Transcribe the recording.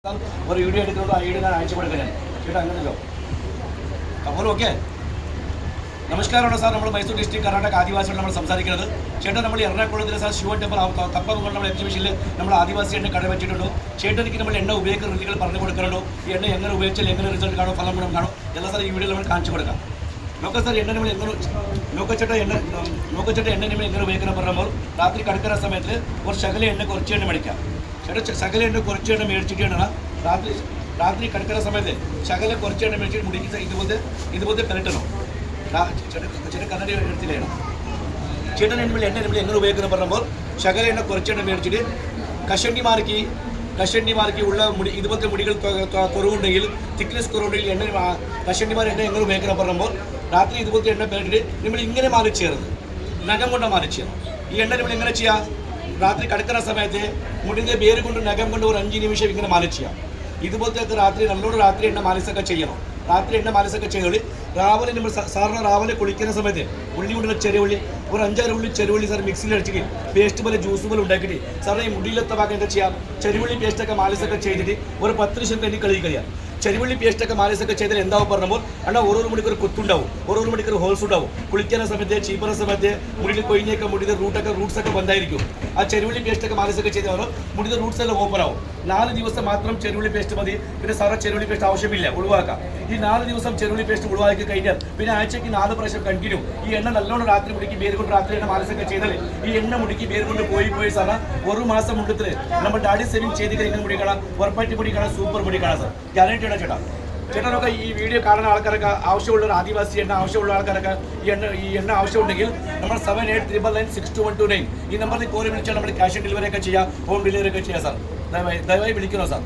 ഒരു വീഡിയോ എടുക്കുന്നുണ്ടോ ആ വീഡിയോ ഞാൻ അയച്ചു കൊടുക്കാൻ ചേട്ടാ അങ്ങനെയല്ലോ അപ്പോൾ ഓക്കെ നമസ്കാരമാണ് സാർ നമ്മൾ മൈസൂർ ഡിസ്ട്രിക്ട് കർണാടക ആദിവാസിയോട് നമ്മൾ സംസാരിക്കുന്നത് ചേട്ടൻ നമ്മൾ എറണാകുളത്തിലെ സാർ ശിവൻ ടെമ്പിൾ കപ്പമുകൾ നമ്മൾ എക്സിബിഷനിൽ നമ്മൾ ആദിവാസി എണ്ണ കട വെച്ചിട്ടുണ്ടോ ചേട്ടനിക്ക് നമ്മൾ എണ്ണ ഉപയോഗിക്കുന്ന രീതികൾ പറഞ്ഞു കൊടുക്കാറുണ്ടോ ഈ എണ്ണ എങ്ങനെ ഉപയോഗിച്ചാൽ എങ്ങനെ റിസൾട്ട് കാണോ ഫലം ഗുണം കാണോ എല്ലാം സാർ ഈ വീഡിയോയിൽ നമ്മൾ കാണിച്ചു കൊടുക്കാം നോക്കാം സാർ എണ്ണ നമ്മൾ എങ്ങനെ നോക്കച്ചേട്ട എണ്ണ നമ്മൾ എങ്ങനെ ഉപയോഗിക്കണം പറയുമ്പോൾ രാത്രി കിടക്കുന്ന സമയത്ത് ഒരു ശകല എണ്ണ കുറച്ച് എണ്ണ മേടിക്കാം ചേട്ടാ ശകല എണ്ണ കുറച്ച് എണ്ണ മേടിച്ചിട്ടാണ് രാത്രി കിടക്കുന്ന സമയത്ത് ശകല കുറച്ച് എണ്ണ മേടിച്ചിട്ട് മുടിക്ക് ഇതുപോലത്തെ പെരട്ടണം ചേട്ടൻ കണ്ണടി എടുത്തില്ലേണം ചേട്ടൻ നമ്മൾ എണ്ണ നമ്മൾ എങ്ങനെ ഉപയോഗിക്കണം പറയുമ്പോൾ ശകല എണ്ണ കുറച്ച് എണ്ണ മേടിച്ചിട്ട് കഷണ്ടിമാർക്ക് ഉള്ള മുടി ഇതുപോലത്തെ മുടികൾ കുറവുണ്ടെങ്കിൽ തിക്നെസ് കുറവുണ്ടെങ്കിൽ എണ്ണ കഷണ്ടിമാർ എണ്ണ എങ്ങനെ ഉപയോഗിക്കണം പറയുമ്പോൾ രാത്രി ഇതുപോലത്തെ എണ്ണ പേരിട്ട് നമ്മൾ ഇങ്ങനെ മാലിച്ചേർന്ന് നഖം കൊണ്ട് മാലിച്ചേർന്ന് ഈ എണ്ണ നമ്മൾ എങ്ങനെ ചെയ്യാം രാത്രി കിടക്കുന്ന സമയത്ത് മുടിൻ്റെ പേര് കൊണ്ട് നഖം കൊണ്ട് ഒരു 5 നിമിഷം ഇങ്ങനെ മാലിച്ച് ചെയ്യാം ഇതുപോലത്തെ രാത്രി നല്ലോണം രാത്രി എണ്ണ മാലിസൊക്കെ ചെയ്യണം രാത്രി എണ്ണ മാലിസൊക്കെ ചെയ്തോളി രാവിലെ നമ്മൾ സാറിന് രാവിലെ കുളിക്കുന്ന സമയത്ത് ഉള്ളി കൊണ്ടുള്ള ചെറിയുള്ളി ഒരു 5-6 ഉള്ളി ചെറുള്ളി സാർ മിക്സിയിൽ അടിച്ചിട്ട് പേസ്റ്റ് പോലെ ജ്യൂസ് പോലെ ഉണ്ടാക്കിയിട്ട് സാറിന് ഈ മുടിയിലത്തെ ഭാഗം എന്താ ചെയ്യാം ചെറുള്ളി പേസ്റ്റൊക്കെ മാലിസൊക്കെ ചെയ്തിട്ട് ഒരു 10 നിമിഷം കഴിഞ്ഞ് കളിയാം ചെറുള്ളി പേസ്റ്റൊക്കെ മാലിസൊക്കെ ചെയ്താൽ എന്താവും പറഞ്ഞപ്പോൾ എന്നാൽ ഓരോ മണിക്കൂർ കുത്തുണ്ടാവും ഓരോ മണിക്കൂർ ഹോൾസ് ഉണ്ടാവും കുളിക്കുന്ന സമയത്ത് ചീപ്പുന്ന സമയത്ത് മുടിയിൽ കൊഴിഞ്ഞൊക്കെ മുടിയുടെ റൂട്ട്സൊക്കെ ബന്ധായിരിക്കും ആ ചെറുള്ളി പേസ്റ്റൊക്കെ മാലിസൊക്കെ ചെയ്താൽ മുടിയുടെ റൂട്ട്സ് എല്ലാം ഓപ്പൺ ആവും 4 ദിവസം മാത്രം ചെറുള്ളി പേസ്റ്റ് മതി പിന്നെ സാറ ചെറുള്ളി പേസ്റ്റ് ആവശ്യമില്ല ഒഴിവാക്കാം ഈ 4 ദിവസം ചെറുള്ളി പേസ്റ്റ് ഒഴിവാക്കി കഴിഞ്ഞാൽ പിന്നെ ആഴ്ചയ്ക്ക് 4 പ്രാവശ്യം കണ്ടിന്യൂ ഈ എണ്ണ നല്ലോണം രാത്രി മുടിക്ക് പേര് കൊണ്ട് രാത്രി എണ്ണ മാലിസൊക്കെ ചെയ്താൽ ഈ എണ്ണ മുടിക്ക് പേര് കൊണ്ട് പോയി സാറാ ഒരു മാസം മുണ്ടത്തിൽ നമ്മൾ ഡാഡി സേവിങ് ചെയ്ത് കഴിഞ്ഞാൽ മുടി കാണാം ഉറപ്പായിട്ട് മുടി കാണാം സൂപ്പർ മുടി കാണാം സാർ ഗ്യാരണ്ടി ആണ് ചേട്ടനൊക്കെ ഈ വീഡിയോ കാണുന്ന ആൾക്കാരൊക്കെ ആവശ്യമുള്ള ഒരു ആദിവാസി എണ്ണ ആവശ്യമുള്ള ആൾക്കാരൊക്കെ ഈ എണ്ണ ആവശ്യമുണ്ടെങ്കിൽ നമ്മൾ 78996229 ഈ നമ്പറിൽ കോറി വിളിച്ചാൽ നമ്മൾ ക്യാഷ് ഓൺ ഡെലിവറി ഒക്കെ ചെയ്യാം ഹോം ഡെലിവറി ഒക്കെ ചെയ്യാം സാർ ദയവായി വിളിക്കണോ സാർ